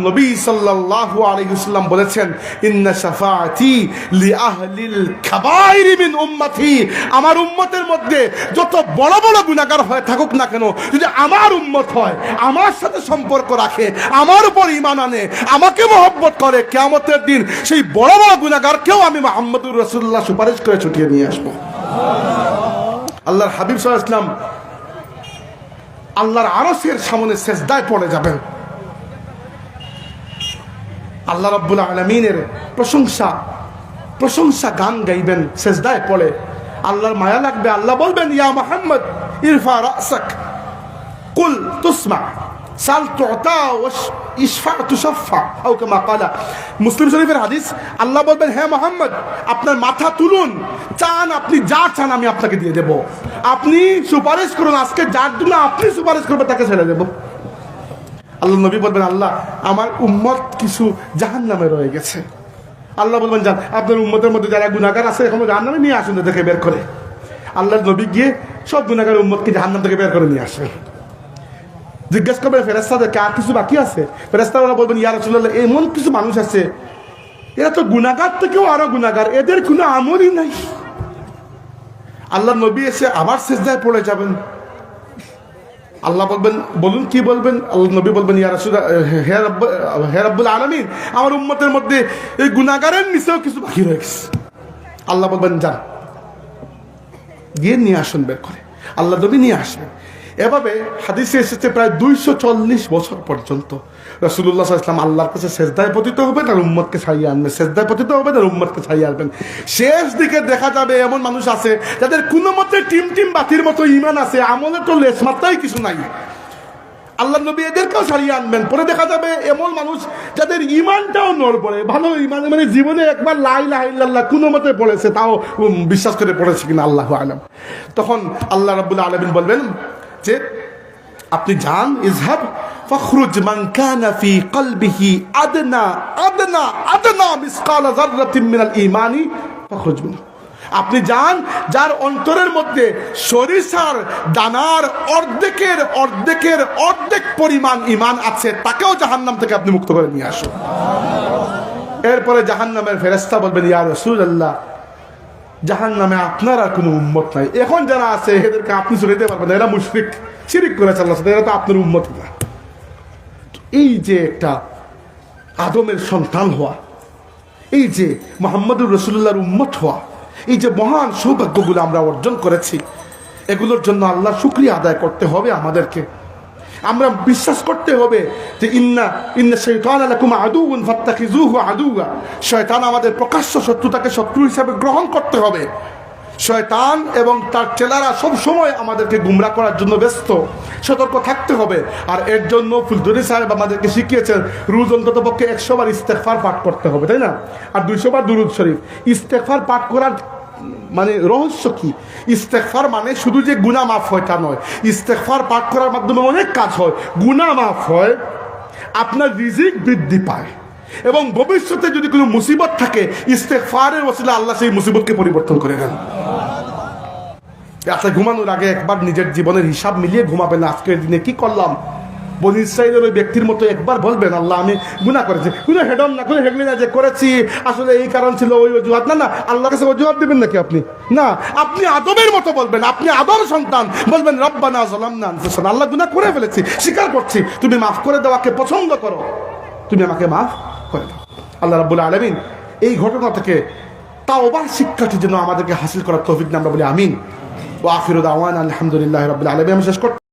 নবী সাল্লাল্লাহু আলাইহি ওয়াসাল্লাম বলেছেন, ইন্না শাফাআতি লিআহলিল কাবাইর মিন উম্মতি, আমার উম্মতের মধ্যে যত বড় বড় গুনাহগার হয়ে থাকুক না কেন, যদি আমার উম্মত হয়, আমার সাথে সম্পর্ক রাখে, আমার উপর ঈমান আনে, আমাকে মহব্বত করে, কিয়ামতের দিন সেই বড় বড় গুনাহগারকেও আমি মুহাম্মদুর রাসূলুল্লাহ সুপারিশ করে ছুটিয়ে নিয়ে আসব। আল্লাহর হাবিব সাল্লাল্লাহু আলাইহি ওয়াসাল্লাম আল্লাহর আরশের সামনে সেজদায় পড়ে যাবেন, আল্লাহ রাব্বুল আলামিনের প্রশংসা গান গাইবেন সেজদায় পড়ে। আল্লাহর মায়া লাগবে, আল্লাহ বলবেন, ইয়া মুহাম্মদ ইরফা রাসাক কুল তুসমা সাল তুতা ইশফা তুশফা আও কামা ক্বালা। মুসলিম শরীফের হাদিস, আল্লাহ বলবেন, হে মুহাম্মদ আপনার মাথা তুলুন, চান আপনি যা চান আমি আপনাকে দিয়ে দেব, আপনি সুপারিশ করুন, আজকে যার জন্য আপনি সুপারিশ করবেন তাকে ছেড়ে দেব। আল্লাহ নবী বলবেন, আল্লাহ আমার উম্মত কিছু জাহান্নামে রয়ে গেছে। আল্লাহ বলবেন, যান আপনার উম্মতের মধ্যে যারা গুনাহগার আছে এখনো জাহান্নামে নিয়ে আসুন, দেখে বের করে। আল্লাহর নবী গিয়ে সব গুনাহগার উম্মতকে জাহান্নাম থেকে বের করে নিয়ে আসেন। জিজ্ঞেস করবেন ফেরেশতাদেরকে, আর কিছু বাকি আছে? ফেরেশতারা বলবেন, ইয়া রাসূলুল্লাহ এমন কিছু মানুষ আছে এরা তো গুনাহগার থেকেও আরো গুনাহগার, এদের কোনো আমলই নাই। আল্লাহর নবী এসে আবার সিজদায় পড়ে যাবেন। আল্লাহ বলবেন, বলুন কি বলবেন? আল্লাহ নবী বলবেন, ইয়া রাসূলুল্লাহ হে রব্বুল আলামিন, আমার উম্মতের মধ্যে এই গুনাহগারের নিচেও কিছু বাকি রয়ে গেছে। আল্লাহ বলবেন, যান গিয়ে নিয়ে আসুন বের করে। আল্লাহ নবী নিয়ে আসবেন। এভাবে হাদিসে এসেছে প্রায় 240 বছর পর্যন্ত রাসূলুল্লাহ সাল্লাল্লাহু আলাইহি ওয়াসাল্লাম আল্লাহর কাছে সেজদায় পতিত হবেন আর উম্মতকে ছাড়িয়ে আনবেন, সেজদায় পতিত হবেন আর উম্মতকে ছাড়িয়ে আনবেন। শেষ দিকে দেখা যাবে এমন মানুষ আছে যাদের কোনো মতে টিম বাতির মতো ঈমান আছে, আমলে তো লেশ মাত্রাই কিছু নাই। আল্লাহ নবী এদেরকেও ছাড়িয়ে আনবেন। পরে দেখা যাবে এমন মানুষ যাদের ঈমানটাও নড়বড়ে, ভালো ঈমান, মানে জীবনে একবার লা ইলাহা ইল্লাল্লাহ কোনো মতে পড়েছে, তাও বিশ্বাস করে পড়েছে কিনা আল্লাহু আলাম। তখন আল্লাহ রাব্বুল আলামিন বলবেন যে আপনি যান, ইজহাব ফখরুজ মান কানা ফি কলবিহি আদনা মিসকাল যাররাতিন মিনাল ঈমানি ফখরুজ মিনহু। আপনি যান যার অন্তরের মধ্যে সরিষার দানার অর্ধেক পরিমাণ ঈমান আছে, তাকেও জাহান্নাম থেকে আপনি মুক্ত করে নিয়ে আসুন। এরপরে জাহান্নামের ফেরেশতা বলবেন, ইয়া রাসূলুল্লাহ জাহান্নামে আপনার আর কোনো উম্মত নাই, এখন যারা আছে এদেরকে আপনি সরাইতে পারবেন না, এরা মুশরিক, শিরিক করেছে আল্লাহর সাথে, এরা তো আপনার উম্মত না। এই যে একটা আদমের সন্তান হওয়া, এই যে মুহাম্মদুর রাসূলুল্লাহর উম্মত হওয়া, এই যে মহান সৌভাগ্যগুলো আমরা অর্জন করেছি, এগুলোর জন্য আল্লাহর শুকরিয়া আদায় করতে হবে আমাদেরকে। আমরা বিশ্বাস করতে হবে যে ইন্না শাইতানা লাকুম আদুউন ফাত্তাখিযুহু আদুওয়া, শয়তান আমাদের প্রকাশ্য শত্রুতাকে শত্রু হিসেবে গ্রহণ করতে হবে। শয়তান এবং তার চেলারা সব সময় আমাদেরকে গুমরাহ করার জন্য ব্যস্ত, সতর্ক থাকতে হবে। আর এর জন্য ফুলদুরি সাহেব আমাদেরকে শিখিয়েছেন রোজ অন্তত পক্ষে 100 বার ইস্তেগফার পাঠ করতে হবে, তাই না? আর 200 বার দুরূদ শরীফ। ইস্তেগফার পাঠ করার মানে রহস্য কি? ইস্তেগফার মানে শুধু যে গুনাহ মাফ হয় তা নয়, ইস্তেগফার পাঠ করার মাধ্যমে অনেক কাজ হয়। গুনাহ মাফ হয়, আপনার রিজিক বৃদ্ধি পায়, এবং ভবিষ্যতে যদি কোনো মুসিবত থাকে ইস্তেগফারের ওসিলা আল্লাহ সেই মুসিবতকে পরিবর্তন করে দেন। রাতে ঘুমানোর আগে একবার নিজের জীবনের হিসাব মিলিয়ে ঘুমাবেন, আজকের দিনে কি করলাম। বনী ইসরাঈলের ওই ব্যক্তির মতো একবার বলবেন, আল্লাহ আমি গুনাহ করেছি, কোনো হেডম না, কোনো হেডলি না যে করেছি আসলে এই কারণ ছিল, ওই অজুহাত না। আল্লাহর কাছে অজুহাত দেবেন নাকি আপনি? না, আপনি আদমের মতো বলবেন, আপনি আদম সন্তান, বলবেন রব্বানা যালামনা আনফুসানা, আল্লাহ গুনাহ করে ফেলেছি, স্বীকার করছি, তুমি মাফ করে দেওয়াকে পছন্দ করো, তুমি আমাকে মাফ করে দাও। আল্লাহ রাব্বুল আলামিন এই ঘটনা থেকে তাওবার শিক্ষাটি যেন আমাদেরকে হাসিল করার তৌফিক দান আমরা বলি আমিন। ওয়া আখিরু দাওয়ানা আলহামদুলিল্লাহি রাব্বিল আলামিন। আমি শেষ করছি।